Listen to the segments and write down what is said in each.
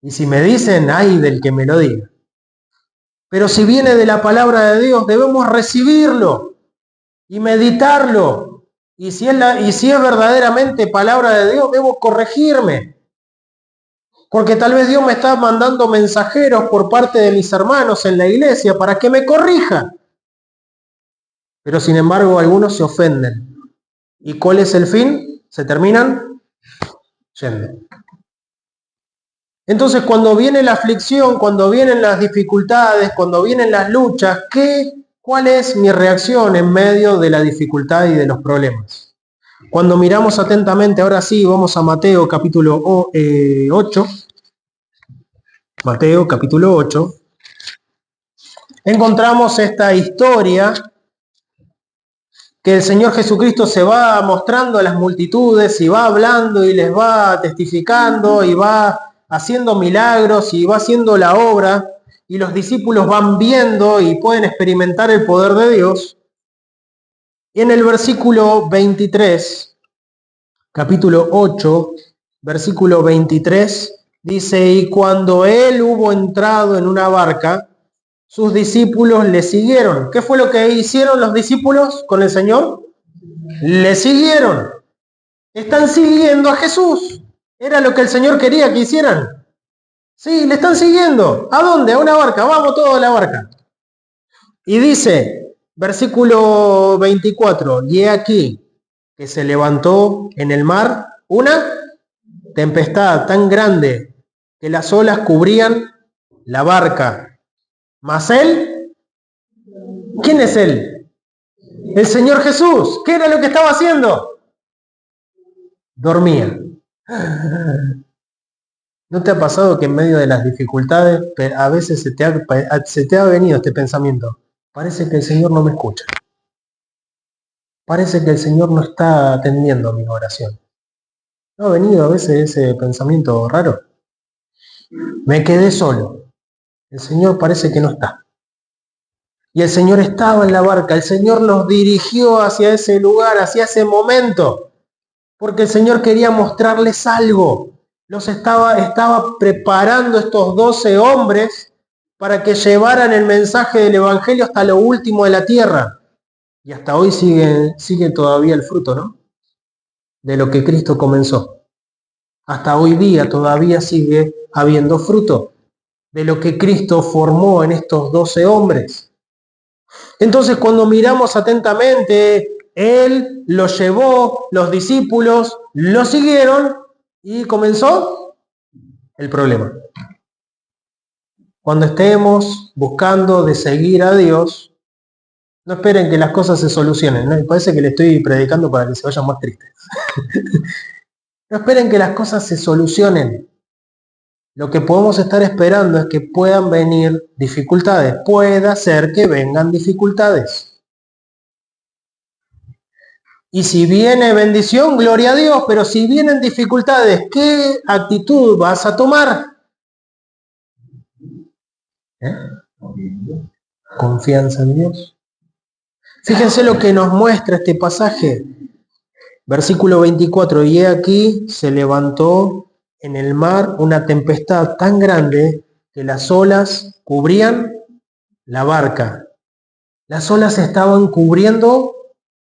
Y si me dicen, ay del que me lo diga. Pero si viene de la palabra de Dios, debemos recibirlo y meditarlo. Y si es verdaderamente palabra de Dios, debo corregirme. Porque tal vez Dios me está mandando mensajeros por parte de mis hermanos en la iglesia para que me corrija. Pero sin embargo, algunos se ofenden. ¿Y cuál es el fin? Se terminan yendo. Entonces, cuando viene la aflicción, cuando vienen las dificultades, cuando vienen las luchas, ¿cuál es mi reacción en medio de la dificultad y de los problemas? Cuando miramos atentamente, ahora sí, vamos a Mateo capítulo 8. Mateo capítulo 8. Encontramos esta historia que el Señor Jesucristo se va mostrando a las multitudes y va hablando y les va testificando y va haciendo milagros y va haciendo la obra, y los discípulos van viendo y pueden experimentar el poder de Dios. Y en el versículo 23, capítulo 8, versículo 23, dice, y cuando él hubo entrado en una barca, sus discípulos le siguieron. ¿Qué fue lo que hicieron los discípulos con el Señor? Le siguieron. Están siguiendo a Jesús. Era lo que el Señor quería que hicieran. Sí, le están siguiendo. ¿A dónde? A una barca. Vamos todos a la barca. Y dice, versículo 24, y he aquí que se levantó en el mar una tempestad tan grande que las olas cubrían la barca. Mas él, ¿quién es él? El Señor Jesús. ¿Qué era lo que estaba haciendo? Dormía. ¿No te ha pasado que en medio de las dificultades a veces se te ha venido este pensamiento? Parece que el Señor no me escucha. Parece que el Señor no está atendiendo a mi oración. ¿No ha venido a veces ese pensamiento raro? Me quedé solo. El Señor parece que no está. Y el Señor estaba en la barca. El Señor los dirigió hacia ese lugar, hacia ese momento. Porque el Señor quería mostrarles algo. Los estaba preparando estos 12 hombres para que llevaran el mensaje del Evangelio hasta lo último de la tierra. Y hasta hoy sigue todavía el fruto, ¿no? De lo que Cristo comenzó. Hasta hoy día todavía sigue habiendo fruto de lo que Cristo formó en estos 12 hombres. Entonces, cuando miramos atentamente, Él lo llevó, los discípulos lo siguieron y comenzó el problema. Cuando estemos buscando de seguir a Dios, no esperen que las cosas se solucionen, ¿no? Me parece que le estoy predicando para que se vayan más tristes. No esperen que las cosas se solucionen. Lo que podemos estar esperando es que puedan venir dificultades. Pueda ser que vengan dificultades. Y si viene bendición, gloria a Dios, pero si vienen dificultades, ¿qué actitud vas a tomar? Confianza en Dios. Fíjense lo que nos muestra este pasaje. Versículo 24, y he aquí se levantó en el mar una tempestad tan grande que las olas cubrían la barca. Las olas estaban cubriendo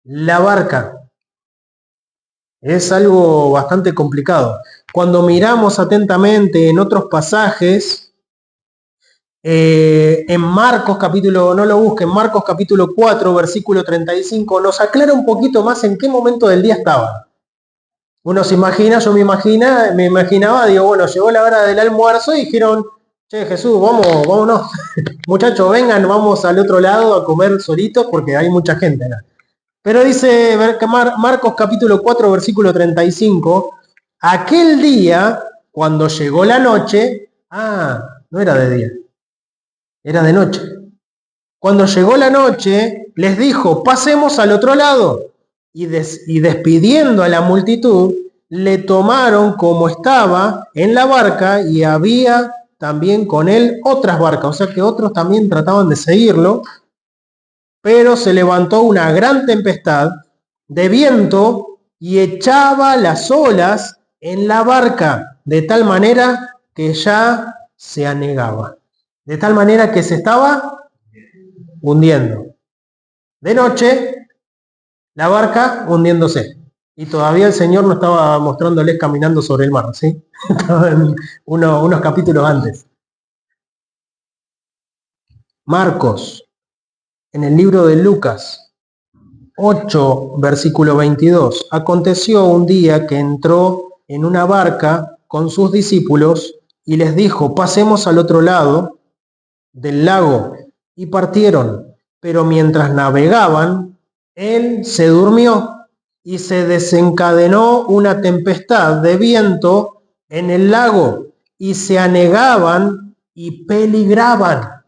la barca. Es algo bastante complicado. Cuando miramos atentamente en otros pasajes, en Marcos capítulo, no lo busquen, Marcos capítulo 4, versículo 35, nos aclara un poquito más en qué momento del día estaba. Uno se imagina, yo me imaginaba, digo, bueno, llegó la hora del almuerzo y dijeron, che, Jesús, vámonos, muchachos, vengan, vamos al otro lado a comer solitos porque hay mucha gente acá. Pero dice Marcos capítulo 4, versículo 35, aquel día, cuando llegó la noche, no era de día, era de noche. Cuando llegó la noche, les dijo, pasemos al otro lado. Y despidiendo a la multitud, le tomaron como estaba en la barca y había también con él otras barcas. O sea que otros también trataban de seguirlo. Pero se levantó una gran tempestad de viento y echaba las olas en la barca, de tal manera que ya se anegaba. De tal manera que se estaba hundiendo. De noche, la barca hundiéndose. Y todavía el Señor no estaba mostrándoles caminando sobre el mar, ¿sí? Estaba en unos capítulos antes. Marcos, en el libro de Lucas, 8, versículo 22. Aconteció un día que entró en una barca con sus discípulos y les dijo, pasemos al otro lado del lago. Y partieron, pero mientras navegaban, él se durmió y se desencadenó una tempestad de viento en el lago y se anegaban y peligraban.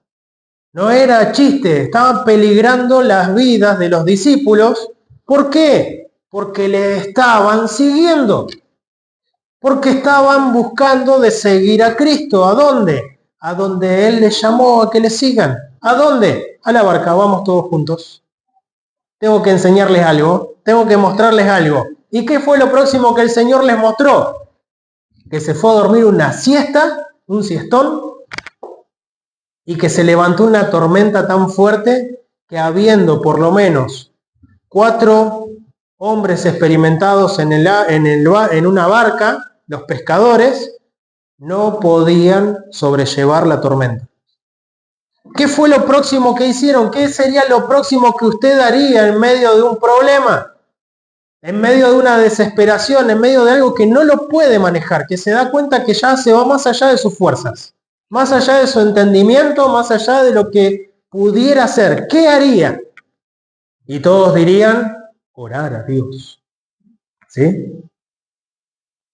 No era chiste, estaban peligrando las vidas de los discípulos. ¿Por qué? Porque le estaban siguiendo. Porque estaban buscando de seguir a Cristo. ¿A dónde? A donde Él les llamó a que le sigan. ¿A dónde? A la barca. Vamos todos juntos. Tengo que enseñarles algo. Tengo que mostrarles algo. ¿Y qué fue lo próximo que el Señor les mostró? Que se fue a dormir una siesta, un siestón, y que se levantó una tormenta tan fuerte que habiendo por lo menos 4 hombres experimentados en una barca, los pescadores, no podían sobrellevar la tormenta. ¿Qué fue lo próximo que hicieron? ¿Qué sería lo próximo que usted haría en medio de un problema? En medio de una desesperación, en medio de algo que no lo puede manejar, que se da cuenta que ya se va más allá de sus fuerzas, más allá de su entendimiento, más allá de lo que pudiera hacer. ¿Qué haría? Y todos dirían, orar a Dios. ¿Sí?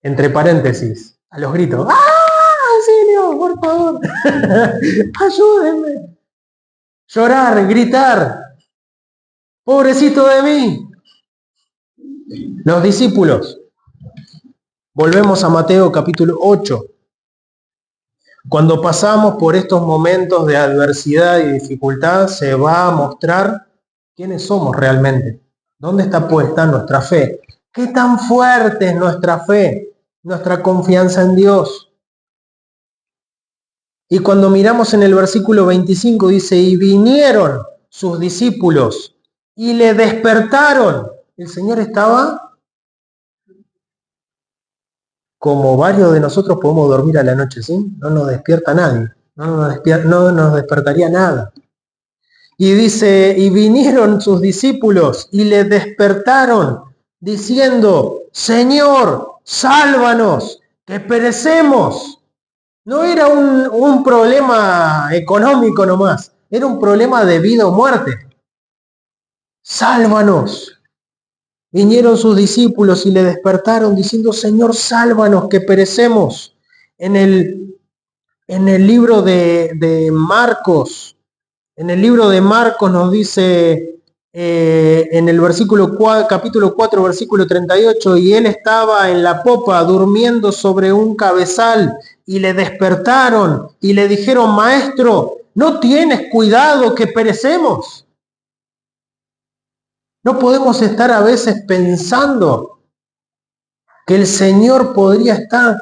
Entre paréntesis, a los gritos, ¡ah, auxilio, por favor! ¡Ayúdenme! Llorar, gritar, ¡pobrecito de mí! Los discípulos. Volvemos a Mateo capítulo 8. Cuando pasamos por estos momentos de adversidad y dificultad, se va a mostrar quiénes somos realmente. ¿Dónde está puesta nuestra fe? ¿Qué tan fuerte es nuestra fe? Nuestra confianza en Dios. Y cuando miramos en el versículo 25 dice, y vinieron sus discípulos y le despertaron. El Señor estaba como varios de nosotros podemos dormir a la noche, ¿sí? No nos despierta nadie, no nos despertaría nada. Y dice, y vinieron sus discípulos y le despertaron diciendo, Señor, sálvanos, que perecemos. No era un problema económico nomás, era un problema de vida o muerte. Sálvanos. Vinieron sus discípulos y le despertaron diciendo, Señor, sálvanos, que perecemos. En el libro de Marcos, nos dice en el capítulo 4, versículo 38, y él estaba en la popa durmiendo sobre un cabezal y le despertaron y le dijeron, Maestro, ¿no tienes cuidado que perecemos? No podemos estar a veces pensando que el Señor podría estar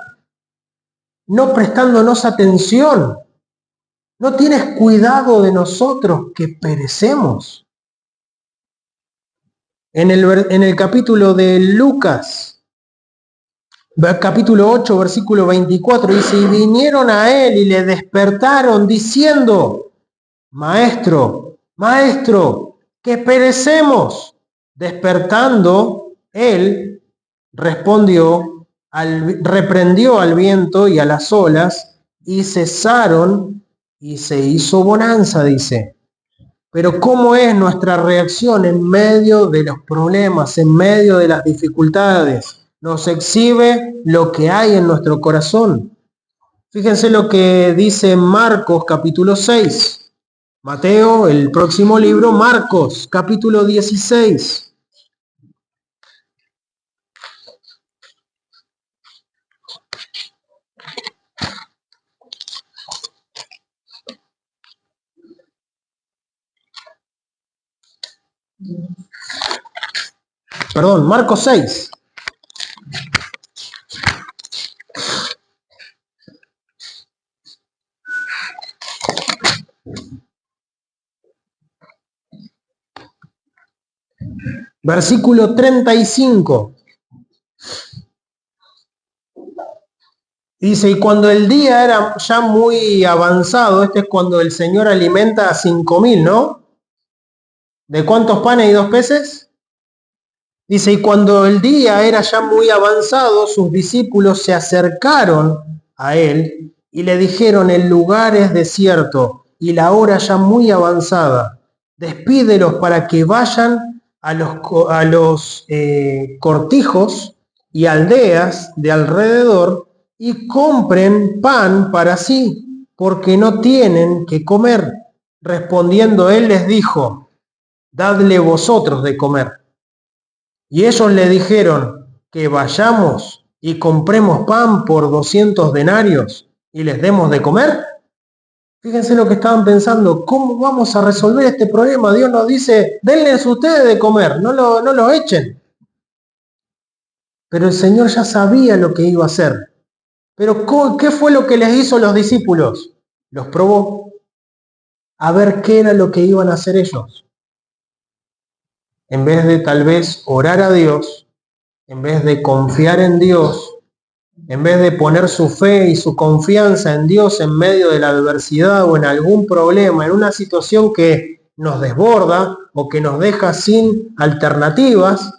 no prestándonos atención. No tienes cuidado de nosotros que perecemos. En el capítulo de Lucas, capítulo 8, versículo 24, dice, y vinieron a él y le despertaron diciendo, Maestro, Maestro, que perecemos. Despertando, él reprendió al viento y a las olas, y cesaron, y se hizo bonanza, dice. Pero ¿cómo es nuestra reacción en medio de los problemas, en medio de las dificultades? Nos exhibe lo que hay en nuestro corazón. Fíjense lo que dice Marcos capítulo 6. Mateo, el próximo libro, Marcos capítulo 16. Perdón, Marcos 6. Versículo 35. Dice, y cuando el día era ya muy avanzado, este es cuando el Señor alimenta a 5.000, ¿no? ¿De cuántos panes y 2 peces? Dice, y cuando el día era ya muy avanzado, sus discípulos se acercaron a él y le dijeron, el lugar es desierto y la hora ya muy avanzada. Despídelos para que vayan a los cortijos y aldeas de alrededor y compren pan para sí, porque no tienen que comer. Respondiendo él les dijo, dadle vosotros de comer. Y ellos le dijeron que vayamos y compremos pan por 200 denarios y les demos de comer. Fíjense lo que estaban pensando, ¿cómo vamos a resolver este problema? Dios nos dice, denles ustedes de comer, no lo echen. Pero el Señor ya sabía lo que iba a hacer. Pero ¿qué fue lo que les hizo los discípulos? Los probó a ver qué era lo que iban a hacer ellos. En vez de tal vez orar a Dios, en vez de confiar en Dios, en vez de poner su fe y su confianza en Dios en medio de la adversidad o en algún problema, en una situación que nos desborda o que nos deja sin alternativas,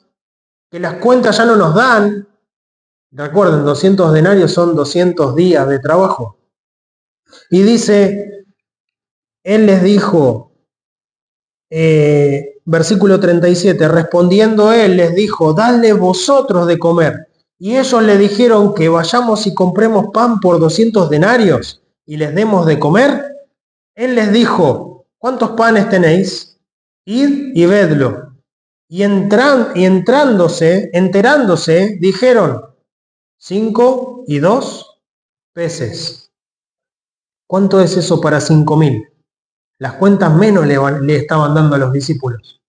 que las cuentas ya no nos dan. Recuerden, 200 denarios son 200 días de trabajo. Y dice, él les dijo, versículo 37, respondiendo él les dijo, dadle vosotros de comer. Y ellos le dijeron que vayamos y compremos pan por 200 denarios y les demos de comer. Él les dijo, ¿cuántos panes tenéis? Id y vedlo. Y enterándose, dijeron, 5 y 2 peces. ¿Cuánto es eso para 5.000? Las cuentas menos le estaban dando a los discípulos.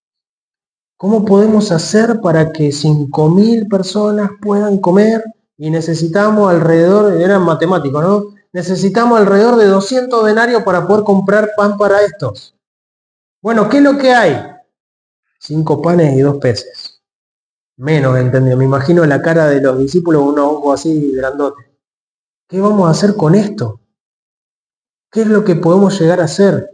¿Cómo podemos hacer para que 5.000 personas puedan comer? Y necesitamos alrededor, eran matemáticos, ¿no? Necesitamos alrededor de 200 denarios para poder comprar pan para estos. Bueno, ¿qué es lo que hay? 5 panes y 2 peces. Menos, entendido. Me imagino la cara de los discípulos, unos ojos así grandotes. ¿Qué vamos a hacer con esto? ¿Qué es lo que podemos llegar a hacer?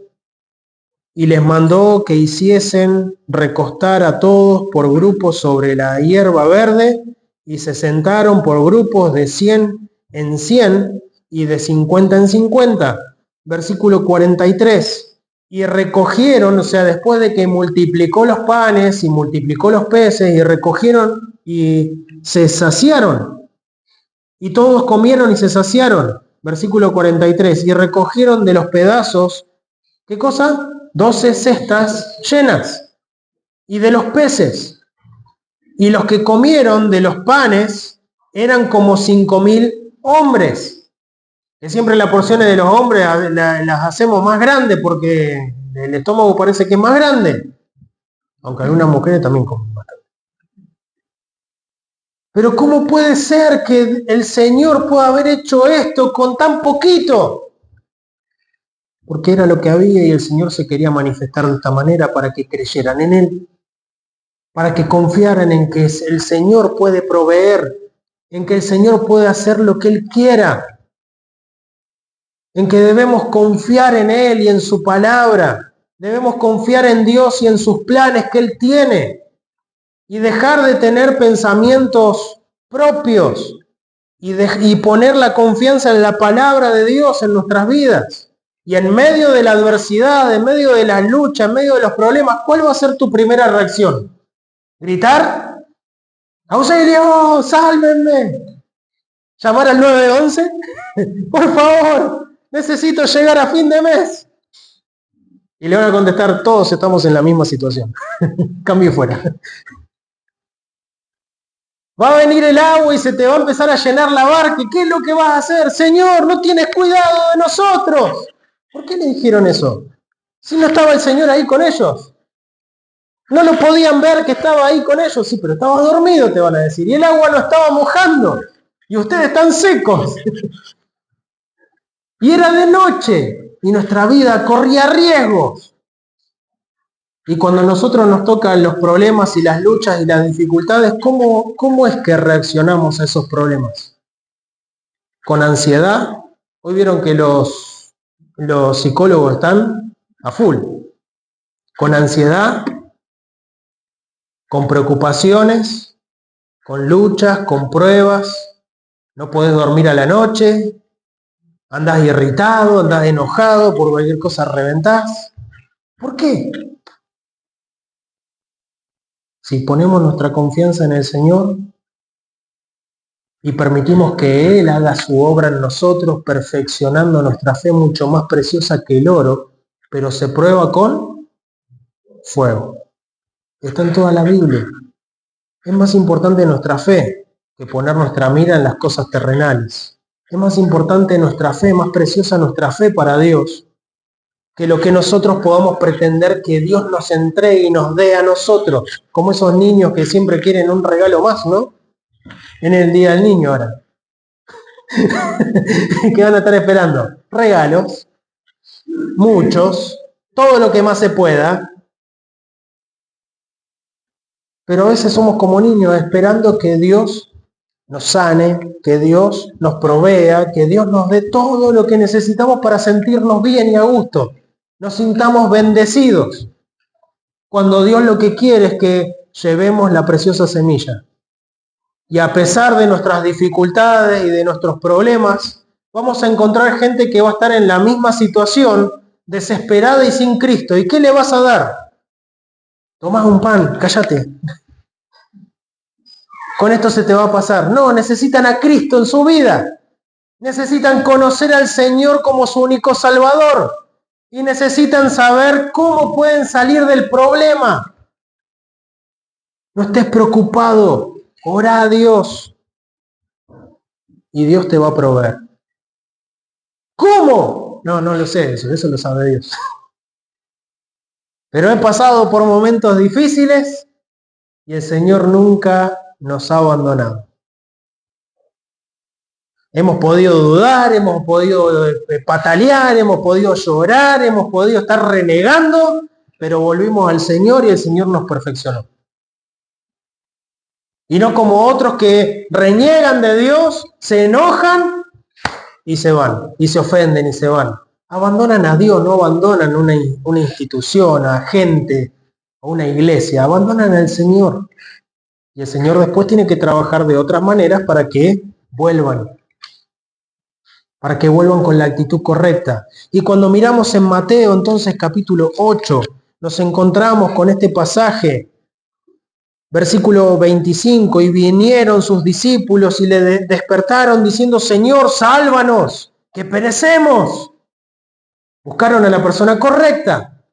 Y les mandó que hiciesen recostar a todos por grupos sobre la hierba verde, y se sentaron por grupos de 100 en 100 y de 50 en 50. Versículo 43. Y recogieron, o sea, después de que multiplicó los panes y multiplicó los peces, y recogieron y se saciaron. Y todos comieron y se saciaron. Versículo 43. Y recogieron de los pedazos, ¿qué cosa? 12 cestas llenas, y de los peces. Y los que comieron de los panes eran como 5.000 hombres. Que siempre las porciones de los hombres las hacemos más grandes porque el estómago parece que es más grande. Aunque algunas mujeres también comen bastante. Pero ¿cómo puede ser que el Señor pueda haber hecho esto con tan poquito? Porque era lo que había y el Señor se quería manifestar de esta manera para que creyeran en Él, para que confiaran en que el Señor puede proveer, en que el Señor puede hacer lo que Él quiera, en que debemos confiar en Él y en su palabra, debemos confiar en Dios y en sus planes que Él tiene, y dejar de tener pensamientos propios y poner la confianza en la palabra de Dios en nuestras vidas. Y en medio de la adversidad, en medio de la lucha, en medio de los problemas, ¿cuál va a ser tu primera reacción? ¿Gritar? ¡Auxilio! ¡Sálvenme! ¿Llamar al 911? ¡Por favor! ¡Necesito llegar a fin de mes! Y le van a contestar, todos estamos en la misma situación. Cambio fuera. Va a venir el agua y se te va a empezar a llenar la barca. ¿Qué es lo que vas a hacer? Señor, no tienes cuidado de nosotros. ¿Por qué le dijeron eso? Si no estaba el Señor ahí con ellos. No lo podían ver que estaba ahí con ellos. Sí, pero estabas dormido, te van a decir. Y el agua lo estaba mojando. Y ustedes están secos. Y era de noche. Y nuestra vida corría riesgos. Y cuando a nosotros nos tocan los problemas y las luchas y las dificultades, ¿cómo es que reaccionamos a esos problemas? ¿Con ansiedad? Hoy vieron que los psicólogos están a full. ¿Con ansiedad? ¿Con preocupaciones? ¿Con luchas? ¿Con pruebas? ¿No podés dormir a la noche? ¿Andás irritado? ¿Andás enojado? ¿Por cualquier cosa reventás? ¿Por qué? Si ponemos nuestra confianza en el Señor y permitimos que Él haga su obra en nosotros, perfeccionando nuestra fe mucho más preciosa que el oro, pero se prueba con fuego. Está en toda la Biblia. Es más importante nuestra fe que poner nuestra mira en las cosas terrenales. Es más importante nuestra fe, más preciosa nuestra fe para Dios, que lo que nosotros podamos pretender que Dios nos entregue y nos dé a nosotros, como esos niños que siempre quieren un regalo más, ¿no? En el Día del Niño ahora. ¿Qué van a estar esperando? Regalos, muchos, todo lo que más se pueda. Pero a veces somos como niños esperando que Dios nos sane, que Dios nos provea, que Dios nos dé todo lo que necesitamos para sentirnos bien y a gusto. Nos sintamos bendecidos. Cuando Dios lo que quiere es que llevemos la preciosa semilla. Y a pesar de nuestras dificultades y de nuestros problemas, vamos a encontrar gente que va a estar en la misma situación, desesperada y sin Cristo. ¿Y qué le vas a dar? Tomás un pan, cállate. Con esto se te va a pasar. No, necesitan a Cristo en su vida. Necesitan conocer al Señor como su único Salvador. Y necesitan saber cómo pueden salir del problema. No estés preocupado. Ora a Dios. Y Dios te va a proveer. ¿Cómo? No lo sé, eso lo sabe Dios. Pero he pasado por momentos difíciles y el Señor nunca nos ha abandonado. Hemos podido dudar, hemos podido patalear, hemos podido llorar, hemos podido estar renegando, pero volvimos al Señor y el Señor nos perfeccionó. Y no como otros que reniegan de Dios, se enojan y se van, y se ofenden y se van. Abandonan a Dios, no abandonan una institución, a gente, a una iglesia, abandonan al Señor. Y el Señor después tiene que trabajar de otras maneras para que vuelvan con la actitud correcta. Y cuando miramos en Mateo, entonces capítulo 8, nos encontramos con este pasaje, versículo 25, y vinieron sus discípulos y le despertaron diciendo, Señor, sálvanos, que perecemos. Buscaron a la persona correcta.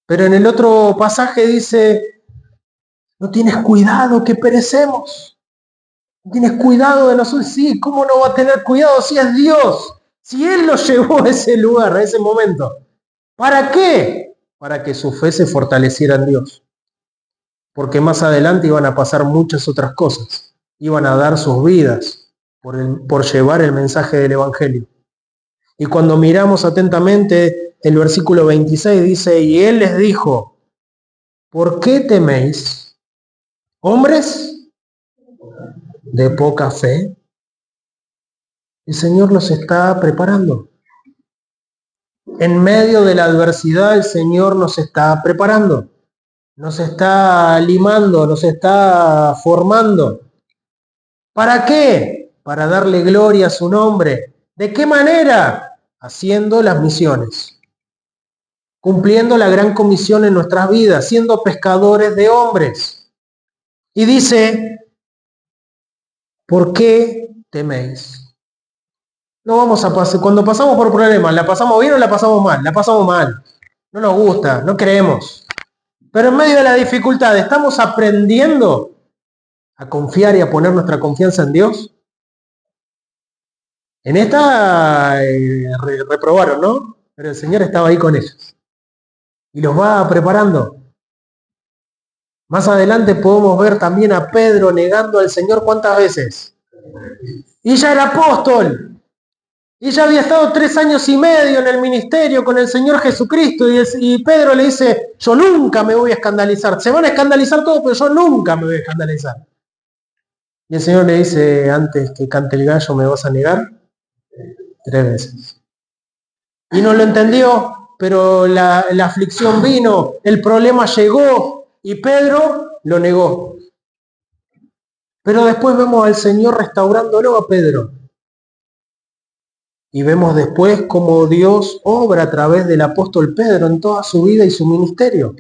Pero en el otro pasaje dice, no tienes cuidado que perecemos. No tienes cuidado de nosotros. Sí, ¿cómo no va a tener cuidado si es Dios? Si Él lo llevó a ese lugar, a ese momento. ¿Para qué? Para que su fe se fortaleciera en Dios. Porque más adelante iban a pasar muchas otras cosas. Iban a dar sus vidas por llevar el mensaje del Evangelio. Y cuando miramos atentamente el versículo 26 dice, y Él les dijo, ¿por qué teméis, hombres de poca fe? El Señor los está preparando. En medio de la adversidad el Señor nos está preparando. Nos está limando, nos está formando. ¿Para qué? Para darle gloria a su nombre. ¿De qué manera? Haciendo las misiones. Cumpliendo la gran comisión en nuestras vidas, siendo pescadores de hombres. Y dice, ¿por qué teméis? No vamos a pasar, cuando pasamos por problemas, ¿la pasamos bien o la pasamos mal? La pasamos mal. No nos gusta, no creemos. Pero en medio de la dificultad, ¿estamos aprendiendo a confiar y a poner nuestra confianza en Dios? En esta reprobaron, ¿no? Pero el Señor estaba ahí con ellos. Y los va preparando. Más adelante podemos ver también a Pedro negando al Señor ¿cuántas veces? Y ya era apóstol. Y ya había estado 3 años y medio en el ministerio con el Señor Jesucristo. Y Pedro le dice, yo nunca me voy a escandalizar. Se van a escandalizar todos, pero yo nunca me voy a escandalizar. Y el Señor le dice, antes que cante el gallo, ¿me vas a negar? 3 veces. Y no lo entendió, pero la aflicción vino, el problema llegó y Pedro lo negó. Pero después vemos al Señor restaurándolo a Pedro. Y vemos después cómo Dios obra a través del apóstol Pedro en toda su vida y su ministerio.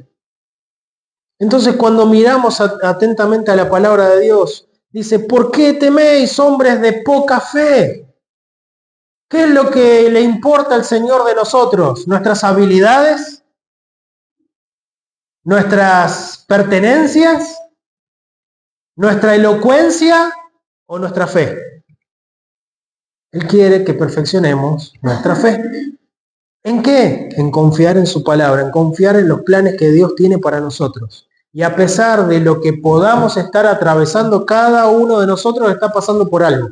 Entonces, cuando miramos atentamente a la palabra de Dios, dice, ¿por qué teméis, hombres de poca fe? ¿Qué es lo que le importa al Señor de nosotros? ¿Nuestras habilidades? ¿Nuestras pertenencias? ¿Nuestra elocuencia o nuestra fe? Él quiere que perfeccionemos nuestra fe. ¿En qué? En confiar en su palabra, en confiar en los planes que Dios tiene para nosotros. Y a pesar de lo que podamos estar atravesando, cada uno de nosotros está pasando por algo.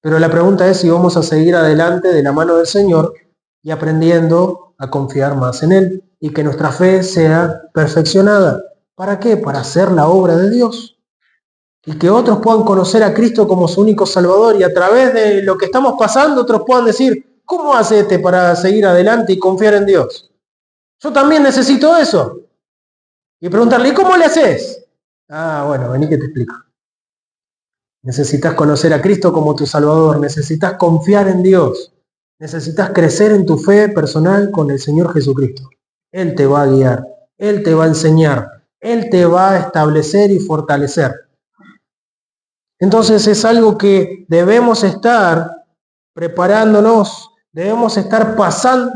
Pero la pregunta es si vamos a seguir adelante de la mano del Señor y aprendiendo a confiar más en Él y que nuestra fe sea perfeccionada. ¿Para qué? Para hacer la obra de Dios. Y que otros puedan conocer a Cristo como su único Salvador y a través de lo que estamos pasando otros puedan decir, ¿cómo hace este para seguir adelante y confiar en Dios? Yo también necesito eso. Y preguntarle, ¿y cómo le haces? Ah, bueno, vení que te explico. Necesitas conocer a Cristo como tu Salvador, necesitas confiar en Dios, necesitas crecer en tu fe personal con el Señor Jesucristo. Él te va a guiar, Él te va a enseñar, Él te va a establecer y fortalecer. Entonces es algo que debemos estar preparándonos, debemos estar pasando,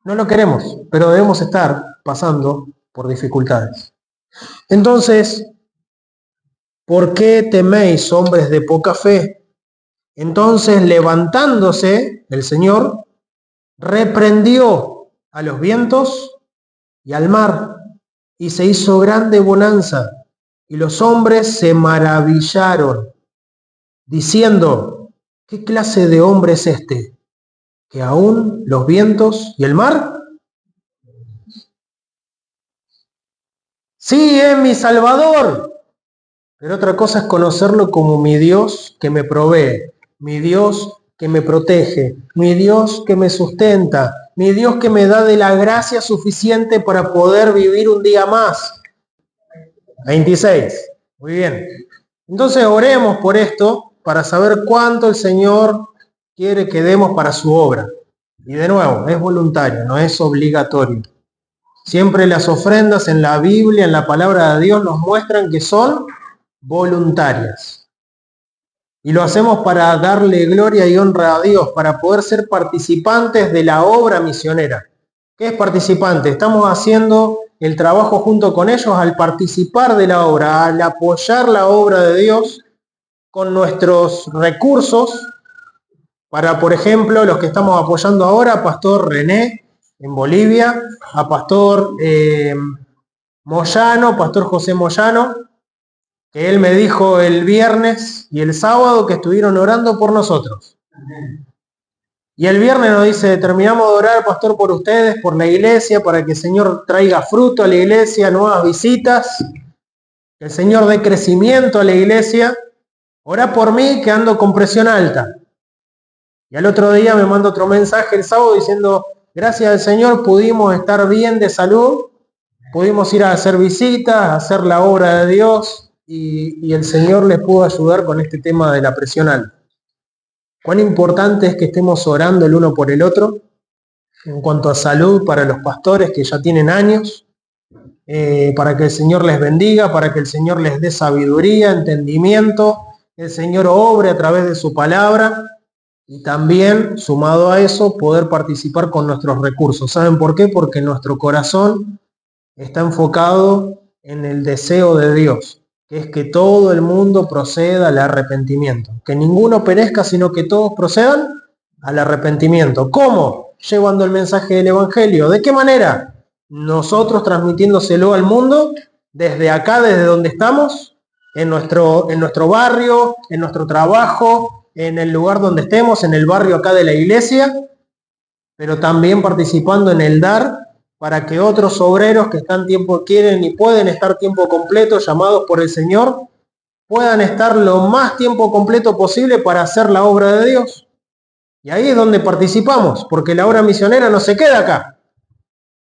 no lo queremos, pero debemos estar pasando por dificultades. Entonces, ¿por qué teméis, hombres de poca fe? Entonces, levantándose, el Señor reprendió a los vientos y al mar, y se hizo grande bonanza, y los hombres se maravillaron, diciendo, ¿qué clase de hombre es este? Que aún los vientos y el mar. Sí, es mi Salvador. Pero otra cosa es conocerlo como mi Dios que me provee, mi Dios que me protege, mi Dios que me sustenta, mi Dios que me da de la gracia suficiente para poder vivir un día más. 26. Muy bien. Entonces oremos por esto para saber cuánto el Señor quiere que demos para su obra. Y de nuevo, es voluntario, no es obligatorio. Siempre las ofrendas en la Biblia, en la palabra de Dios, nos muestran que son voluntarias. Y lo hacemos para darle gloria y honra a Dios, para poder ser participantes de la obra misionera. ¿Qué es participante? Estamos haciendo el trabajo junto con ellos al participar de la obra, al apoyar la obra de Dios con nuestros recursos, para, por ejemplo, los que estamos apoyando ahora, a Pastor René en Bolivia, a Pastor Moyano, Pastor José Moyano, que él me dijo el viernes y el sábado que estuvieron orando por nosotros. Y el viernes nos dice, terminamos de orar, pastor, por ustedes, por la iglesia, para que el Señor traiga fruto a la iglesia, nuevas visitas, que el Señor dé crecimiento a la iglesia. Orá por mí que ando con presión alta. Y al otro día me manda otro mensaje el sábado diciendo, gracias al Señor pudimos estar bien de salud, pudimos ir a hacer visitas, a hacer la obra de Dios, y el Señor les pudo ayudar con este tema de la presión alta. Cuán importante es que estemos orando el uno por el otro en cuanto a salud para los pastores que ya tienen años, para que el Señor les bendiga, para que el Señor les dé sabiduría, entendimiento, que el Señor obre a través de su palabra y también, sumado a eso, poder participar con nuestros recursos. ¿Saben por qué? Porque nuestro corazón está enfocado en el deseo de Dios, que es que todo el mundo proceda al arrepentimiento. Que ninguno perezca, sino que todos procedan al arrepentimiento. ¿Cómo? Llevando el mensaje del Evangelio. ¿De qué manera? Nosotros transmitiéndoselo al mundo, desde acá, desde donde estamos, en nuestro barrio, en nuestro trabajo, en el lugar donde estemos, en el barrio acá de la iglesia, pero también participando en el dar para que otros obreros que quieren y pueden estar tiempo completo, llamados por el Señor, puedan estar lo más tiempo completo posible para hacer la obra de Dios. Y ahí es donde participamos, porque la obra misionera no se queda acá.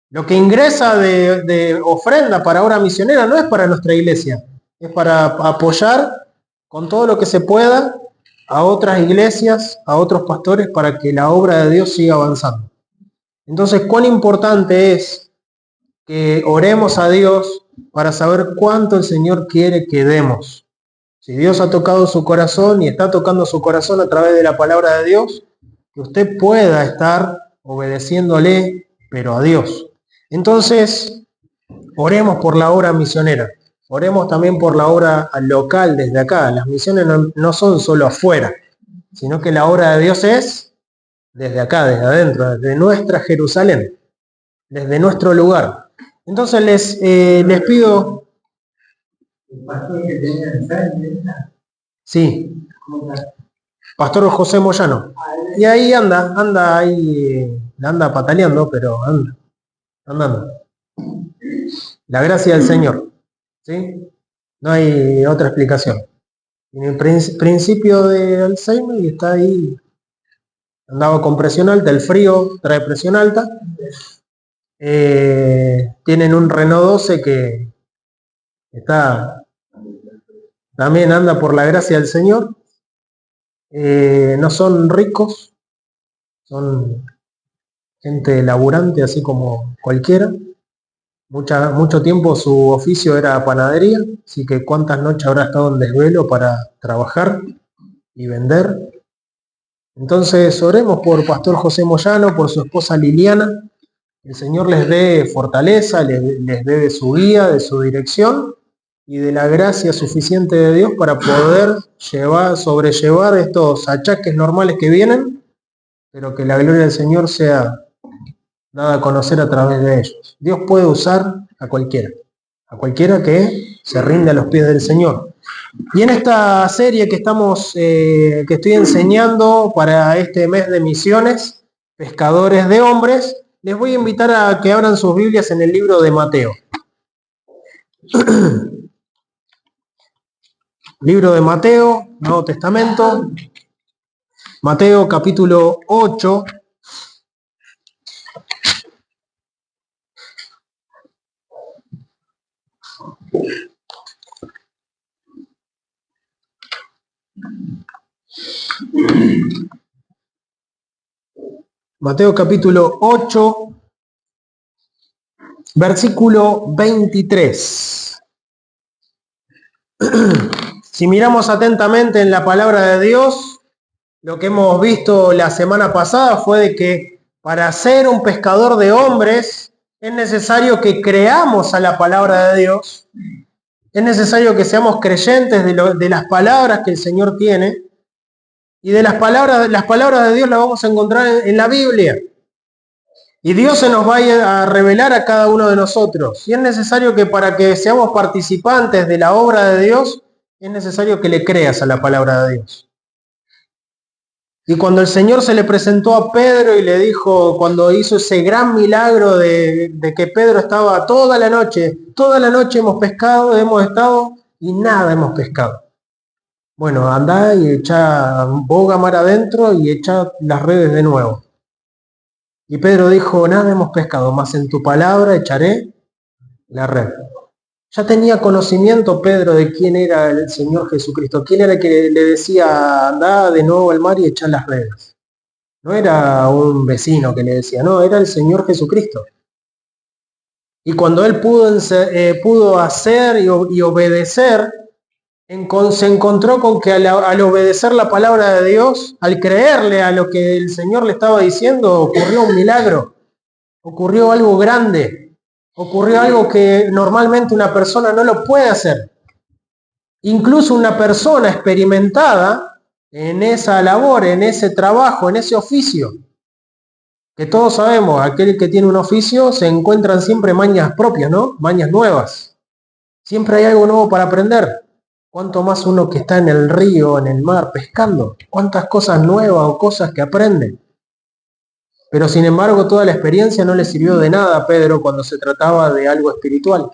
Lo que ingresa de ofrenda para obra misionera no es para nuestra iglesia, es para apoyar con todo lo que se pueda a otras iglesias, a otros pastores, para que la obra de Dios siga avanzando. Entonces, cuán importante es que oremos a Dios para saber cuánto el Señor quiere que demos. Si Dios ha tocado su corazón y está tocando su corazón a través de la palabra de Dios, que usted pueda estar obedeciéndole, pero a Dios. Entonces, oremos por la obra misionera. Oremos también por la obra local desde acá. Las misiones no son solo afuera, sino que la obra de Dios es desde acá, desde adentro, desde nuestra Jerusalén, desde nuestro lugar. Entonces les pido... Sí, Pastor José Moyano. Y ahí anda pataleando, pero andando. La gracia del Señor, ¿sí? No hay otra explicación. En el principio de Alzheimer y está ahí, andaba con presión alta, el frío trae presión alta. Tienen un Renault 12 que también anda por la gracia del Señor. No son ricos, son gente laburante así como cualquiera. Mucho tiempo su oficio era panadería, así que cuántas noches habrá estado en desvelo para trabajar y vender. Entonces oremos por Pastor José Moyano, por su esposa Liliana. El Señor les dé fortaleza, les dé de su guía, de su dirección y de la gracia suficiente de Dios para poder sobrellevar estos achaques normales que vienen, pero que la gloria del Señor sea dada a conocer a través de ellos. Dios puede usar a cualquiera que se rinde a los pies del Señor. Y en esta serie que estoy enseñando para este mes de misiones, pescadores de hombres, les voy a invitar a que abran sus Biblias en el libro de Mateo. Libro de Mateo, Nuevo Testamento, Mateo capítulo 8. Mateo capítulo 8, versículo 23. Si miramos atentamente en la palabra de Dios, lo que hemos visto la semana pasada fue de que para ser un pescador de hombres es necesario que creamos a la palabra de Dios, es necesario que seamos creyentes de las palabras que el Señor tiene, y de las palabras de Dios las vamos a encontrar en la Biblia. Y Dios se nos va a revelar a cada uno de nosotros. Y es necesario que para que seamos participantes de la obra de Dios, es necesario que le creas a la palabra de Dios. Y cuando el Señor se le presentó a Pedro y le dijo, cuando hizo ese gran milagro de que Pedro estaba toda la noche hemos pescado, hemos estado y nada hemos pescado. Bueno, andá y echa boga mar adentro y echa las redes de nuevo. Y Pedro dijo, nada hemos pescado, mas en tu palabra echaré la red. Ya tenía conocimiento Pedro de quién era el Señor Jesucristo, quién era el que le decía, andá de nuevo al mar y echá las redes. No era un vecino que le decía, no, era el Señor Jesucristo. Y cuando él pudo hacer y obedecer, se encontró con que al obedecer la palabra de Dios, al creerle a lo que el Señor le estaba diciendo, ocurrió un milagro, ocurrió algo grande, ocurrió algo que normalmente una persona no lo puede hacer. Incluso una persona experimentada en esa labor, en ese trabajo, en ese oficio, que todos sabemos, aquel que tiene un oficio se encuentran siempre mañas propias, ¿no? Mañas nuevas. Siempre hay algo nuevo para aprender. ¿Cuánto más uno que está en el río, en el mar, pescando? ¿Cuántas cosas nuevas o cosas que aprende? Pero sin embargo, toda la experiencia no le sirvió de nada a Pedro cuando se trataba de algo espiritual.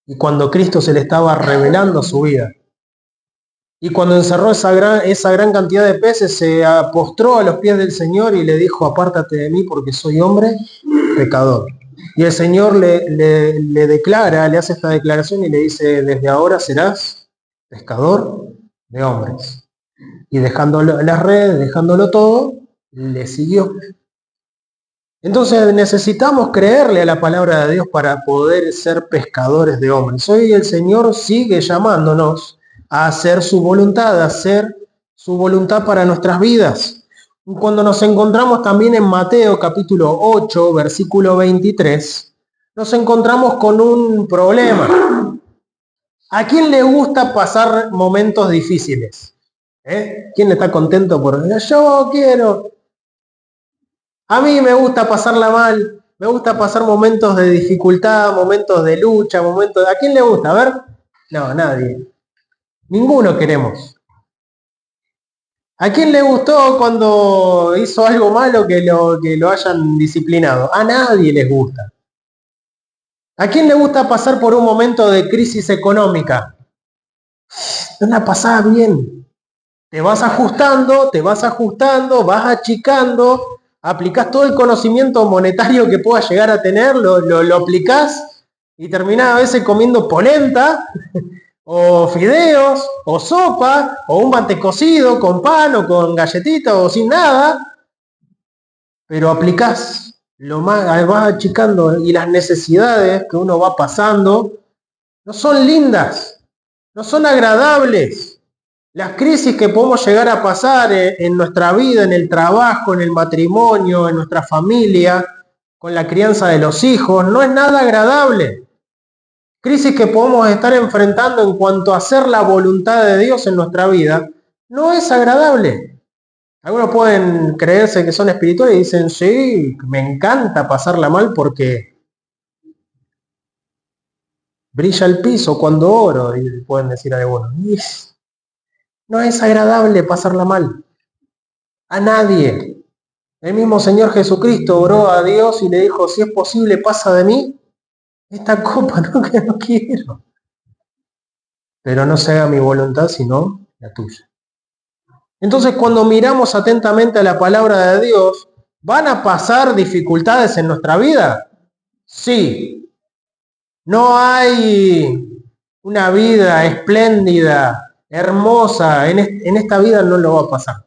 Y cuando Cristo se le estaba revelando su vida. Y cuando encerró esa gran cantidad de peces, se postró a los pies del Señor y le dijo, apártate de mí porque soy hombre pecador. Y el Señor le declara, le hace esta declaración y le dice, desde ahora serás pescador de hombres. Y dejándolo las redes, dejándolo todo, le siguió. Entonces necesitamos creerle a la palabra de Dios para poder ser pescadores de hombres. Hoy el Señor sigue llamándonos a hacer su voluntad, a hacer su voluntad para nuestras vidas. Cuando nos encontramos también en Mateo capítulo 8, versículo 23, nos encontramos con un problema. ¿A quién le gusta pasar momentos difíciles? ¿Quién está contento por yo quiero? A mí me gusta pasarla mal, me gusta pasar momentos de dificultad, momentos de lucha, momentos... ¿A quién le gusta? A ver. No, nadie. Ninguno queremos. ¿A quién le gustó cuando hizo algo malo que lo hayan disciplinado? A nadie les gusta. ¿A quién le gusta pasar por un momento de crisis económica? No la pasás bien. Te vas ajustando, vas achicando, aplicás todo el conocimiento monetario que puedas llegar a tener, lo aplicás y terminás a veces comiendo polenta, o fideos, o sopa, o un mate cocido con pan, o con galletitas, o sin nada, pero aplicás, vas achicando y las necesidades que uno va pasando no son lindas, no son agradables. Las crisis que podemos llegar a pasar en nuestra vida, en el trabajo, en el matrimonio, en nuestra familia, con la crianza de los hijos, no es nada agradable. Crisis que podemos estar enfrentando en cuanto a hacer la voluntad de Dios en nuestra vida, no es agradable. Algunos pueden creerse que son espirituales y dicen, sí, me encanta pasarla mal porque brilla el piso cuando oro, y pueden decir algunos. No es agradable pasarla mal. A nadie. El mismo Señor Jesucristo oró a Dios y le dijo, si es posible, pasa de mí esta copa, no, que no quiero. Pero no se haga mi voluntad, sino la tuya. Entonces, cuando miramos atentamente a la palabra de Dios, ¿van a pasar dificultades en nuestra vida? Sí. No hay una vida espléndida, hermosa, en esta vida no lo va a pasar.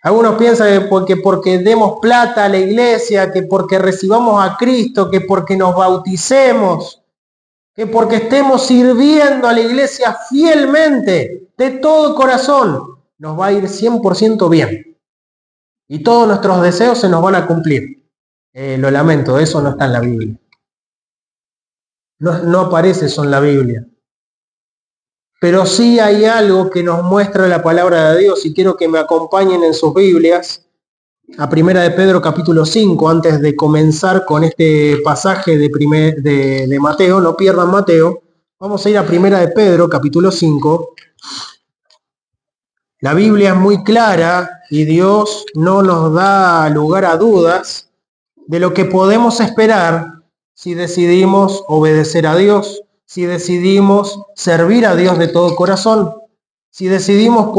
Algunos piensan que porque demos plata a la iglesia, que porque recibamos a Cristo, que porque nos bauticemos, que porque estemos sirviendo a la iglesia fielmente, de todo corazón, nos va a ir 100% bien. Y todos nuestros deseos se nos van a cumplir. Lo lamento, eso no está en la Biblia. No aparece eso en la Biblia. Pero sí hay algo que nos muestra la palabra de Dios y quiero que me acompañen en sus Biblias a Primera de Pedro capítulo 5, antes de comenzar con este pasaje de Mateo. No pierdan Mateo. Vamos a ir a Primera de Pedro capítulo 5. La Biblia es muy clara y Dios no nos da lugar a dudas de lo que podemos esperar si decidimos obedecer a Dios, si decidimos servir a Dios de todo corazón, si decidimos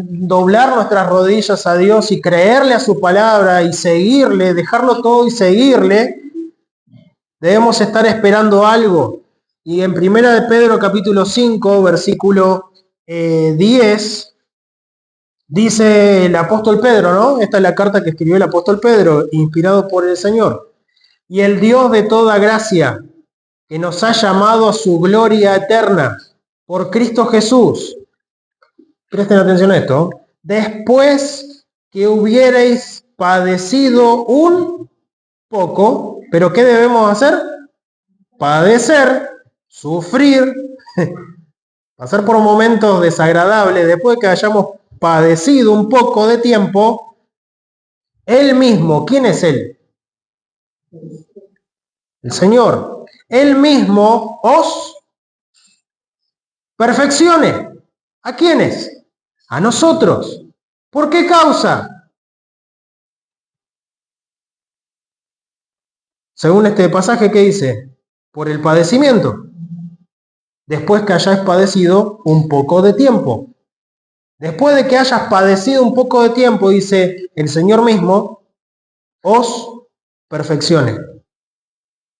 doblar nuestras rodillas a Dios y creerle a su palabra y seguirle, dejarlo todo y seguirle, debemos estar esperando algo. Y en Primera de Pedro capítulo 5, versículo 10, dice el apóstol Pedro, ¿no? Esta es la carta que escribió el apóstol Pedro, inspirado por el Señor. Y el Dios de toda gracia, que nos ha llamado a su gloria eterna, por Cristo Jesús. Presten atención a esto. Después que hubierais padecido un poco, ¿pero qué debemos hacer? Padecer, sufrir, pasar por momentos desagradables, después que hayamos padecido un poco de tiempo, Él mismo, ¿quién es Él? El Señor. Él mismo os perfeccione. ¿A quiénes? A nosotros. ¿Por qué causa? Según este pasaje, ¿qué dice? Por el padecimiento. Después que hayáis padecido un poco de tiempo. Después de que hayas padecido un poco de tiempo, dice el Señor mismo, os perfeccione.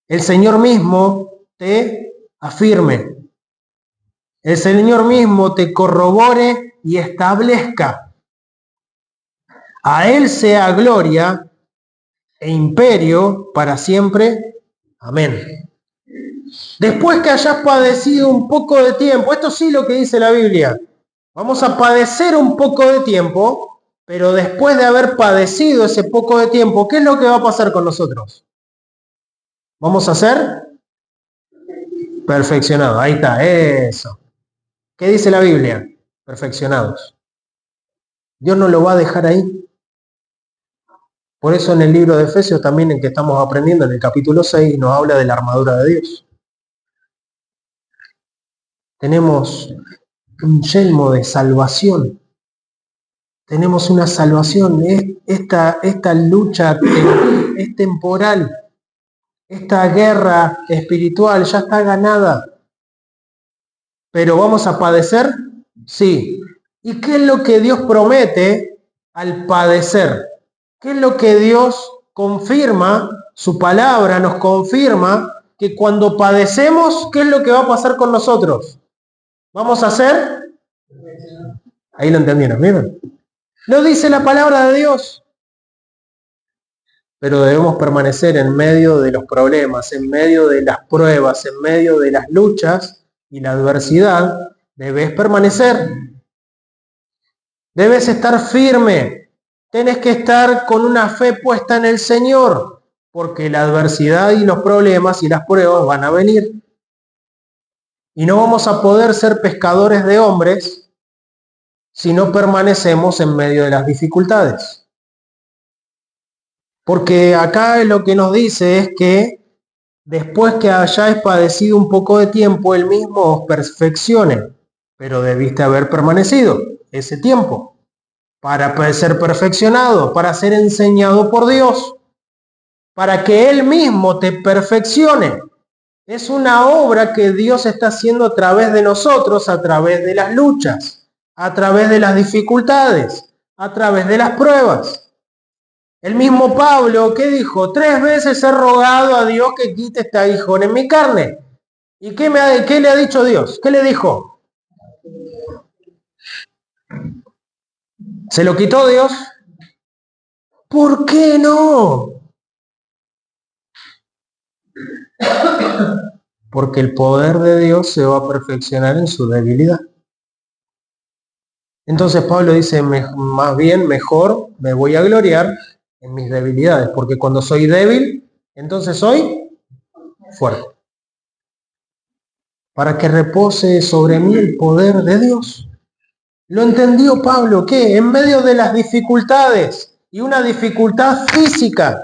El Señor mismo te afirme. El Señor mismo te corrobore y establezca. A Él sea gloria e imperio para siempre. Amén. Después que hayas padecido un poco de tiempo, esto sí lo que dice la Biblia, vamos a padecer un poco de tiempo, pero después de haber padecido ese poco de tiempo, ¿qué es lo que va a pasar con nosotros? Vamos a ser perfeccionados. Ahí está, eso. ¿Qué dice la Biblia? Perfeccionados. Dios no lo va a dejar ahí. Por eso en el libro de Efesios también, en que estamos aprendiendo, en el capítulo 6, nos habla de la armadura de Dios. Tenemos un yelmo de salvación. Tenemos una salvación. Esta lucha es temporal. Esta guerra espiritual ya está ganada. ¿Pero vamos a padecer? Sí. ¿Y qué es lo que Dios promete al padecer? ¿Qué es lo que Dios confirma? Su palabra nos confirma que cuando padecemos, ¿qué es lo que va a pasar con nosotros? ¿Vamos a hacer? Ahí lo entendieron, ¿vieron? Lo dice la palabra de Dios. Pero debemos permanecer en medio de los problemas, en medio de las pruebas, en medio de las luchas y la adversidad. Debes permanecer. Debes estar firme. Tienes que estar con una fe puesta en el Señor, porque la adversidad y los problemas y las pruebas van a venir. Y no vamos a poder ser pescadores de hombres si no permanecemos en medio de las dificultades. Porque acá lo que nos dice es que después que hayáis padecido un poco de tiempo, Él mismo os perfeccione. Pero debiste haber permanecido ese tiempo para ser perfeccionado, para ser enseñado por Dios, para que Él mismo te perfeccione. Es una obra que Dios está haciendo a través de nosotros, a través de las luchas, a través de las dificultades, a través de las pruebas. El mismo Pablo, ¿qué dijo? 3 veces he rogado a Dios que quite este aguijón en mi carne. ¿Y qué le ha dicho Dios? ¿Qué le dijo? ¿Se lo quitó Dios? ¿Por qué no? Porque el poder de Dios se va a perfeccionar en su debilidad. Entonces Pablo dice, más bien mejor me voy a gloriar en mis debilidades, porque cuando soy débil, entonces soy fuerte. Para que repose sobre mí el poder de Dios. ¿Lo entendió Pablo? ¿Qué? En medio de las dificultades, y una dificultad física,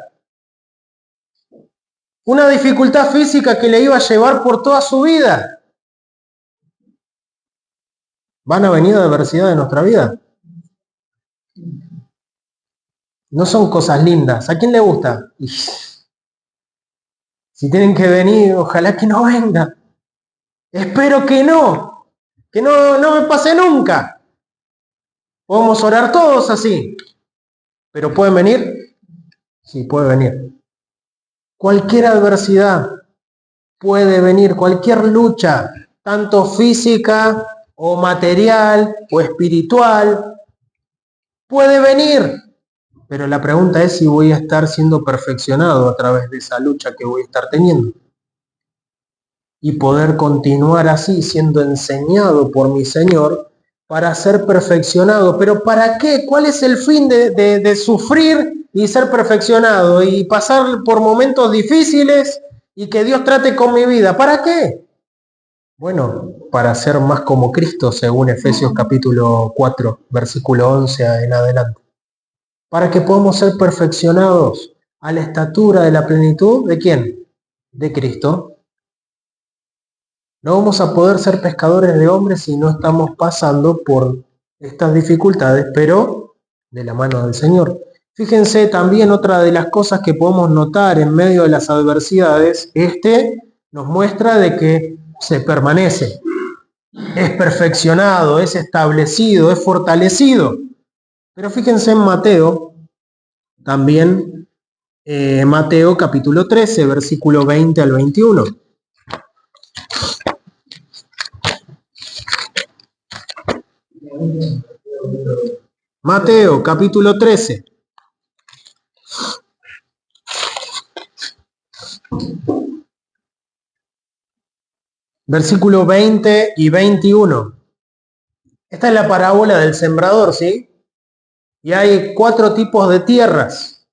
que le iba a llevar por toda su vida. ¿Van a venir adversidades en nuestra vida? No son cosas lindas. ¿A quién le gusta? Si tienen que venir, ojalá que no venga. Espero que no me pase nunca. Podemos orar todos así. ¿Pero pueden venir? Sí, puede venir. Cualquier adversidad puede venir, cualquier lucha, tanto física o material o espiritual, puede venir. Pero la pregunta es si voy a estar siendo perfeccionado a través de esa lucha que voy a estar teniendo. Y poder continuar así, siendo enseñado por mi Señor, para ser perfeccionado. ¿Pero para qué? ¿Cuál es el fin de sufrir y ser perfeccionado? Y pasar por momentos difíciles y que Dios trate con mi vida. ¿Para qué? Bueno, para ser más como Cristo, según Efesios capítulo 4, versículo 11 en adelante. Para que podamos ser perfeccionados a la estatura de la plenitud, ¿de quién? De Cristo. No vamos a poder ser pescadores de hombres si no estamos pasando por estas dificultades, pero de la mano del Señor. Fíjense también otra de las cosas que podemos notar en medio de las adversidades, nos muestra de que se permanece, es perfeccionado, es establecido, es fortalecido. Pero fíjense en Mateo, también Mateo capítulo 13, versículo 20 al 21. Mateo capítulo 13. Versículo 20 y 21. Esta es la parábola del sembrador, ¿sí? Y hay 4 tipos de tierras.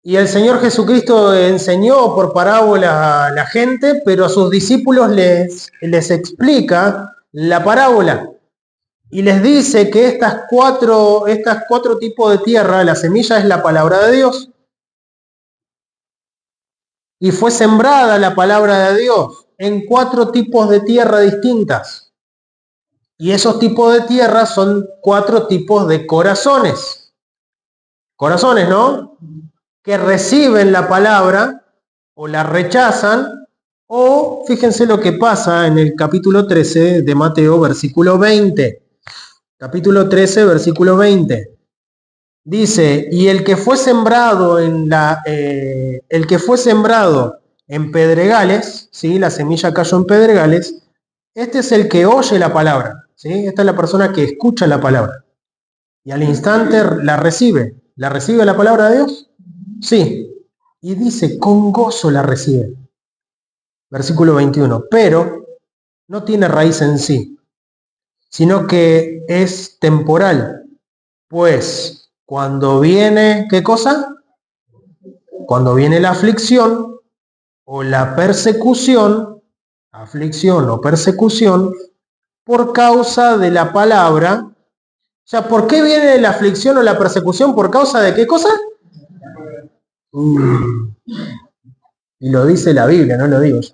Y el Señor Jesucristo enseñó por parábola a la gente, pero a sus discípulos les explica la parábola. Y les dice que estas cuatro tipos de tierra, la semilla es la palabra de Dios. Y fue sembrada la palabra de Dios en 4 tipos de tierra distintas. Y esos tipos de tierra son 4 tipos de corazones. Corazones, ¿no? Que reciben la palabra o la rechazan, o fíjense lo que pasa en el capítulo 13 de Mateo, versículo 20. Capítulo 13, versículo 20. Dice, y el que fue sembrado en pedregales, ¿sí? La semilla cayó en pedregales, este es el que oye la palabra, ¿sí? Esta es la persona que escucha la palabra y al instante la recibe. ¿La recibe la palabra de Dios? Sí. Y dice, con gozo la recibe. Versículo 21. Pero no tiene raíz en sí, sino que es temporal. Pues cuando viene, ¿qué cosa? Cuando viene la aflicción o la persecución, aflicción o persecución, por causa de la palabra. O sea, ¿por qué viene la aflicción o la persecución? ¿Por causa de qué cosa? Y lo dice la Biblia, no lo digo yo.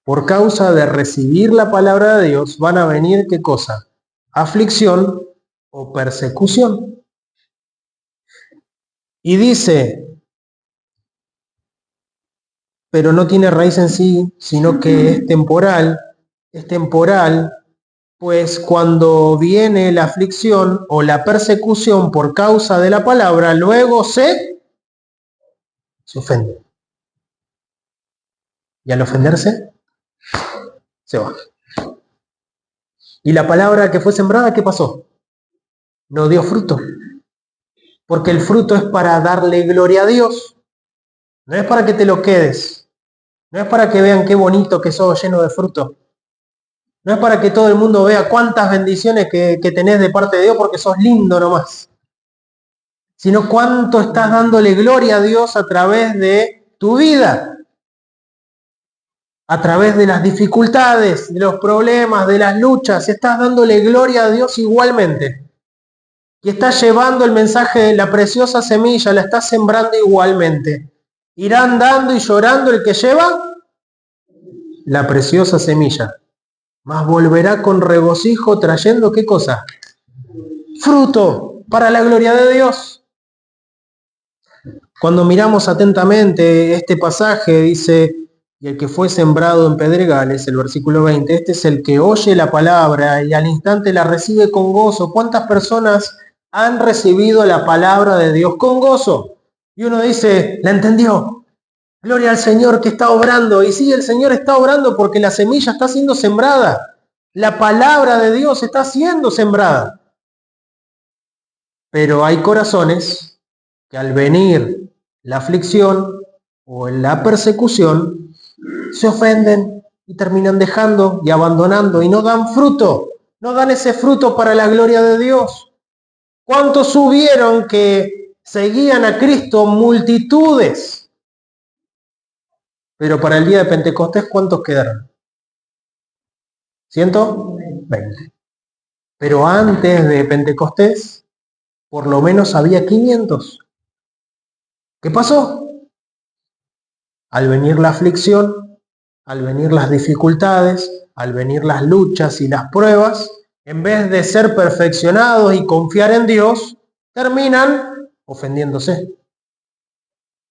Por causa de recibir la palabra de Dios van a venir, ¿qué cosa? Aflicción o persecución. Y dice, pero no tiene raíz en sí, sino que es temporal, pues cuando viene la aflicción o la persecución por causa de la palabra, luego se ofende. Y al ofenderse, se va. Y la palabra que fue sembrada, ¿qué pasó? No dio fruto. Porque el fruto es para darle gloria a Dios. No es para que te lo quedes. No es para que vean qué bonito que sos lleno de fruto. No es para que todo el mundo vea cuántas bendiciones que tenés de parte de Dios porque sos lindo nomás. Sino cuánto estás dándole gloria a Dios a través de tu vida. A través de las dificultades, de los problemas, de las luchas. Estás dándole gloria a Dios igualmente. Y estás llevando el mensaje de la preciosa semilla, la estás sembrando igualmente. Irá andando y llorando el que lleva la preciosa semilla, mas volverá con regocijo trayendo ¿qué cosa? Fruto para la gloria de Dios. Cuando miramos atentamente este pasaje, dice, y el que fue sembrado en pedregales, el versículo 20, este es el que oye la palabra y al instante la recibe con gozo. ¿Cuántas personas han recibido la palabra de Dios con gozo? Y uno dice, la entendió. Gloria al Señor que está obrando. Y sí, el Señor está obrando porque la semilla está siendo sembrada. La palabra de Dios está siendo sembrada. Pero hay corazones que al venir la aflicción o la persecución se ofenden y terminan dejando y abandonando y no dan fruto. No dan ese fruto para la gloria de Dios. ¿Cuántos hubieron que seguían a Cristo? Multitudes. Pero para el día de Pentecostés, ¿cuántos quedaron? 120. Pero antes de Pentecostés, por lo menos había 500. ¿Qué pasó? Al venir la aflicción al venir las dificultades, al venir las luchas y las pruebas, en vez de ser perfeccionados y confiar en Dios, terminan ofendiéndose.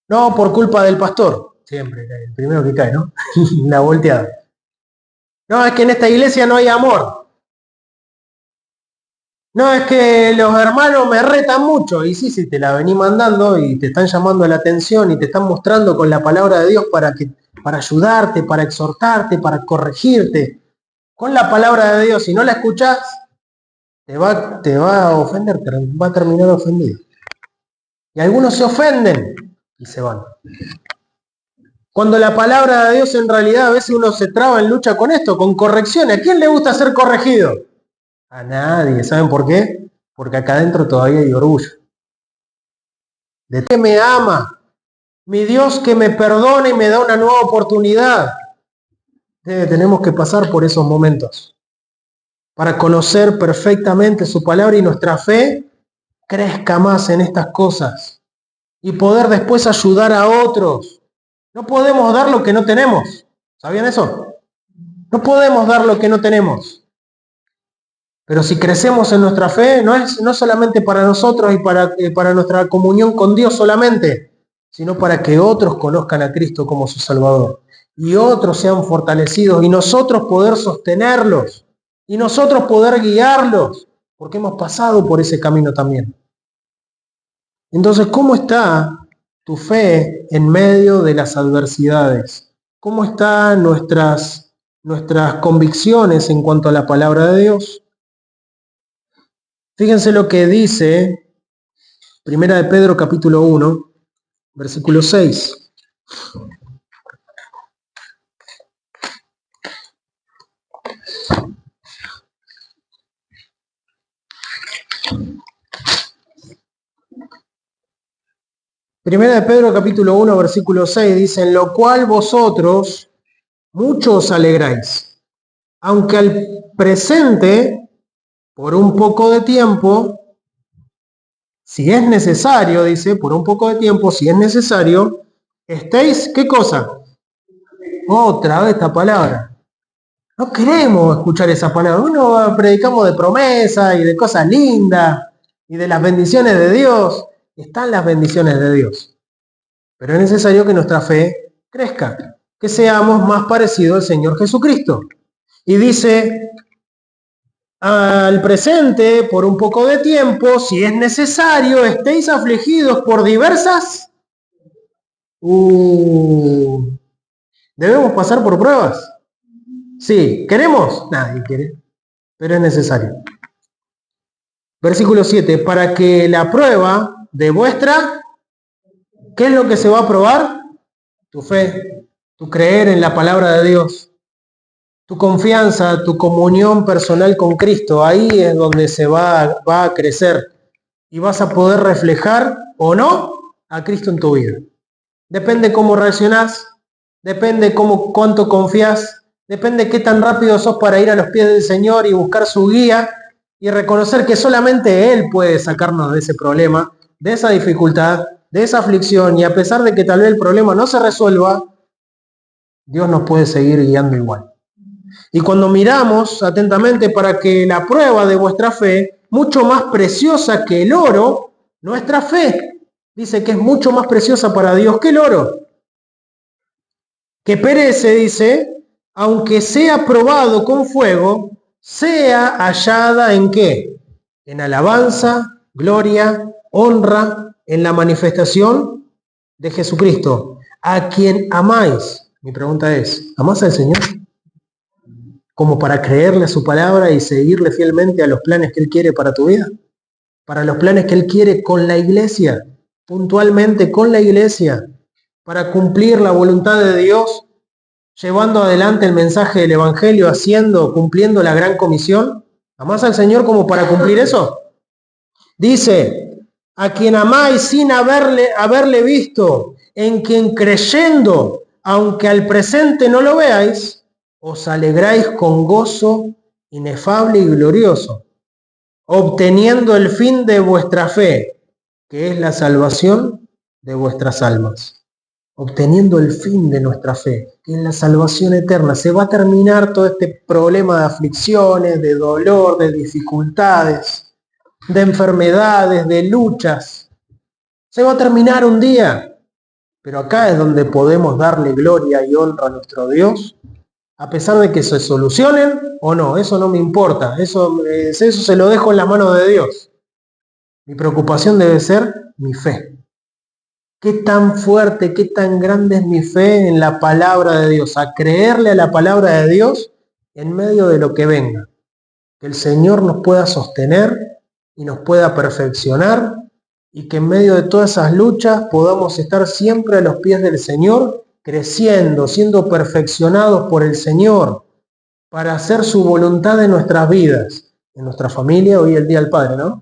No por culpa del pastor, siempre el primero que cae, ¿no? La volteada. No, es que en esta iglesia no hay amor. No, es que los hermanos me retan mucho. Y sí, sí, te la vení mandando y te están llamando la atención y te están mostrando con la palabra de Dios para ayudarte, para exhortarte, para corregirte. Con la palabra de Dios, si no la escuchás, te va a ofender, va a terminar ofendido. Y algunos se ofenden y se van. Cuando la palabra de Dios en realidad a veces uno se traba en lucha con esto, con correcciones. ¿A quién le gusta ser corregido? A nadie. ¿Saben por qué? Porque acá adentro todavía hay orgullo. De Dios que me ama, mi Dios que me perdona y me da una nueva oportunidad. Tenemos que pasar por esos momentos para conocer perfectamente su palabra y nuestra fe crezca más en estas cosas y poder después ayudar a otros. No podemos dar lo que no tenemos. ¿Sabían eso? No podemos dar lo que no tenemos. Pero si crecemos en nuestra fe, no solamente para nosotros y para nuestra comunión con Dios solamente, sino para que otros conozcan a Cristo como su Salvador. Y otros sean fortalecidos y nosotros poder sostenerlos. Y nosotros poder guiarlos. Porque hemos pasado por ese camino también. Entonces, ¿cómo está tu fe en medio de las adversidades? ¿Cómo están nuestras convicciones en cuanto a la palabra de Dios? Fíjense lo que dice Primera de Pedro capítulo 1, versículo 6. Primera de Pedro capítulo 1, versículo 6 dice, en lo cual vosotros mucho os alegráis, aunque al presente, por un poco de tiempo, si es necesario, dice, por un poco de tiempo, si es necesario, estéis, ¿qué cosa? Otra vez esta palabra. No queremos escuchar esa palabra. Uno predicamos de promesa y de cosas lindas y de las bendiciones de Dios. Están las bendiciones de Dios. Pero es necesario que nuestra fe crezca, que seamos más parecidos al Señor Jesucristo. Y dice, al presente, por un poco de tiempo, si es necesario, estéis afligidos por diversas... ¿Debemos pasar por pruebas? Sí. ¿Queremos? Nadie quiere, pero es necesario. Versículo 7, para que la prueba de vuestra... ¿Qué es lo que se va a probar? Tu fe, tu creer en la palabra de Dios, tu confianza, tu comunión personal con Cristo. Ahí es donde se va a crecer y vas a poder reflejar o no a Cristo en tu vida. Depende cómo reaccionás, depende cuánto confías, depende qué tan rápido sos para ir a los pies del Señor y buscar su guía y reconocer que solamente Él puede sacarnos de ese problema, de esa dificultad, de esa aflicción, y a pesar de que tal vez el problema no se resuelva, Dios nos puede seguir guiando igual. Y cuando miramos atentamente para que la prueba de vuestra fe, mucho más preciosa que el oro, nuestra fe, dice que es mucho más preciosa para Dios que el oro, que perece, dice, aunque sea probado con fuego, sea hallada ¿en qué? En alabanza, gloria, honra, en la manifestación de Jesucristo, a quien amáis. Mi pregunta es, ¿amás al Señor? Como para creerle a su palabra y seguirle fielmente a los planes que Él quiere para tu vida, para los planes que Él quiere con la iglesia, puntualmente con la iglesia, para cumplir la voluntad de Dios, llevando adelante el mensaje del Evangelio, cumpliendo la gran comisión. ¿Amás al Señor como para cumplir eso? Dice, a quien amáis sin haberle visto, en quien creyendo, aunque al presente no lo veáis, os alegráis con gozo inefable y glorioso, obteniendo el fin de vuestra fe, que es la salvación de vuestras almas. obteniendo el fin de nuestra fe, que es la salvación eterna. Se va a terminar todo este problema de aflicciones, de dolor, de dificultades, de enfermedades, de luchas. Se va a terminar un día, pero acá es donde podemos darle gloria y honra a nuestro Dios, a pesar de que se solucionen o no. Eso no me importa, eso se lo dejo en la mano de Dios. Mi preocupación debe ser mi fe. Qué tan fuerte, qué tan grande es mi fe en la palabra de Dios, a creerle a la palabra de Dios en medio de lo que venga. Que el Señor nos pueda sostener y nos pueda perfeccionar, y que en medio de todas esas luchas podamos estar siempre a los pies del Señor, creciendo, siendo perfeccionados por el Señor, para hacer su voluntad en nuestras vidas, en nuestra familia. Hoy el Día del Padre, ¿no?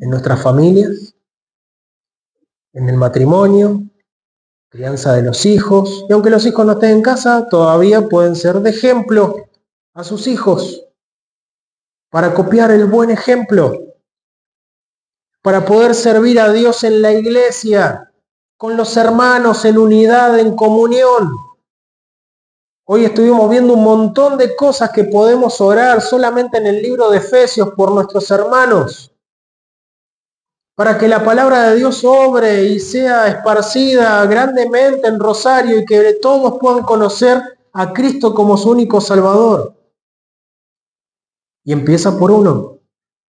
En nuestras familias, en el matrimonio, crianza de los hijos, y aunque los hijos no estén en casa, todavía pueden ser de ejemplo a sus hijos, para copiar el buen ejemplo, para poder servir a Dios en la iglesia, con los hermanos, en unidad, en comunión. Hoy estuvimos viendo un montón de cosas que podemos orar solamente en el libro de Efesios por nuestros hermanos, para que la palabra de Dios obre y sea esparcida grandemente en Rosario, y que todos puedan conocer a Cristo como su único Salvador. Y empieza por uno.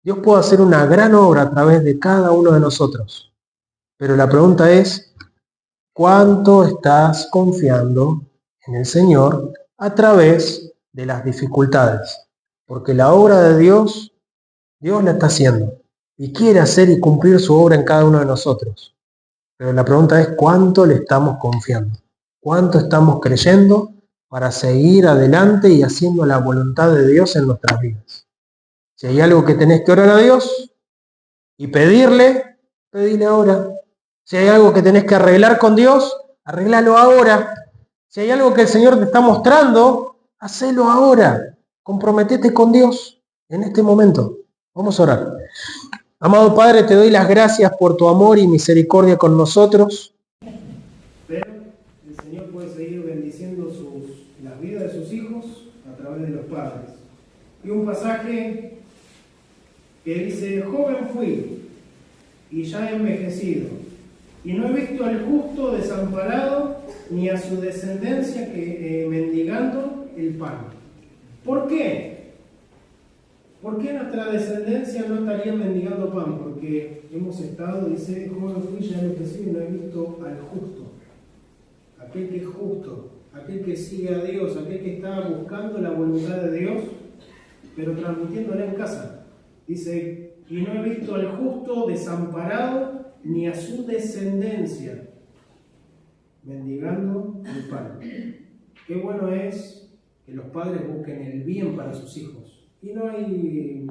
Dios puede hacer una gran obra a través de cada uno de nosotros. Pero la pregunta es, ¿cuánto estás confiando en el Señor a través de las dificultades? Porque la obra de Dios, Dios la está haciendo y quiere hacer y cumplir su obra en cada uno de nosotros. Pero la pregunta es, ¿cuánto le estamos confiando? ¿Cuánto estamos creyendo para seguir adelante y haciendo la voluntad de Dios en nuestras vidas? Si hay algo que tenés que orar a Dios y pedile ahora. Si hay algo que tenés que arreglar con Dios, arreglalo ahora. Si hay algo que el Señor te está mostrando, hacelo ahora. Comprometete con Dios en este momento. Vamos a orar. Amado Padre, te doy las gracias por tu amor y misericordia con nosotros. Pero el Señor puede seguir bendiciendo las vidas de sus hijos a través de los padres. Y un pasaje que dice: joven fui y ya he envejecido, y no he visto al justo desamparado, ni a su descendencia mendigando el pan. ¿Por qué? ¿Por qué nuestra descendencia no estaría mendigando pan? Porque hemos estado, dice, joven fui, ya he envejecido, y no he visto al justo, aquel que es justo, aquel que sigue a Dios, aquel que está buscando la voluntad de Dios, pero transmitiéndola en casa. Dice, y no he visto al justo desamparado, ni a su descendencia mendigando el pan. Qué bueno es que los padres busquen el bien para sus hijos. Y no hay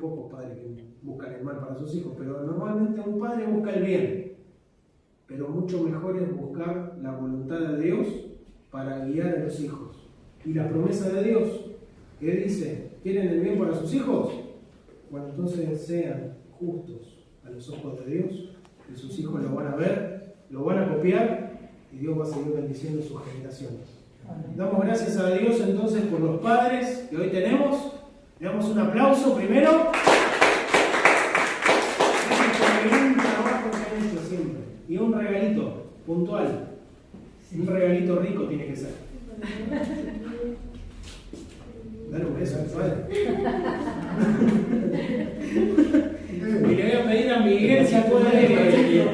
pocos padres que buscan el mal para sus hijos, pero normalmente un padre busca el bien. Pero mucho mejor es buscar la voluntad de Dios para guiar a los hijos. Y la promesa de Dios, ¿qué dice? ¿Quieren el bien para sus hijos? Bueno, entonces sean justos a los ojos de Dios, que sus hijos lo van a ver, lo van a copiar, y Dios va a seguir bendiciendo sus generaciones. Damos gracias a Dios entonces por los padres que hoy tenemos. Le damos un aplauso primero. Gracias por el gran trabajo que han hecho siempre. Y un regalito puntual. Un regalito rico tiene que ser. Dale un beso al padre. Y le voy a pedir a Miguel si puede.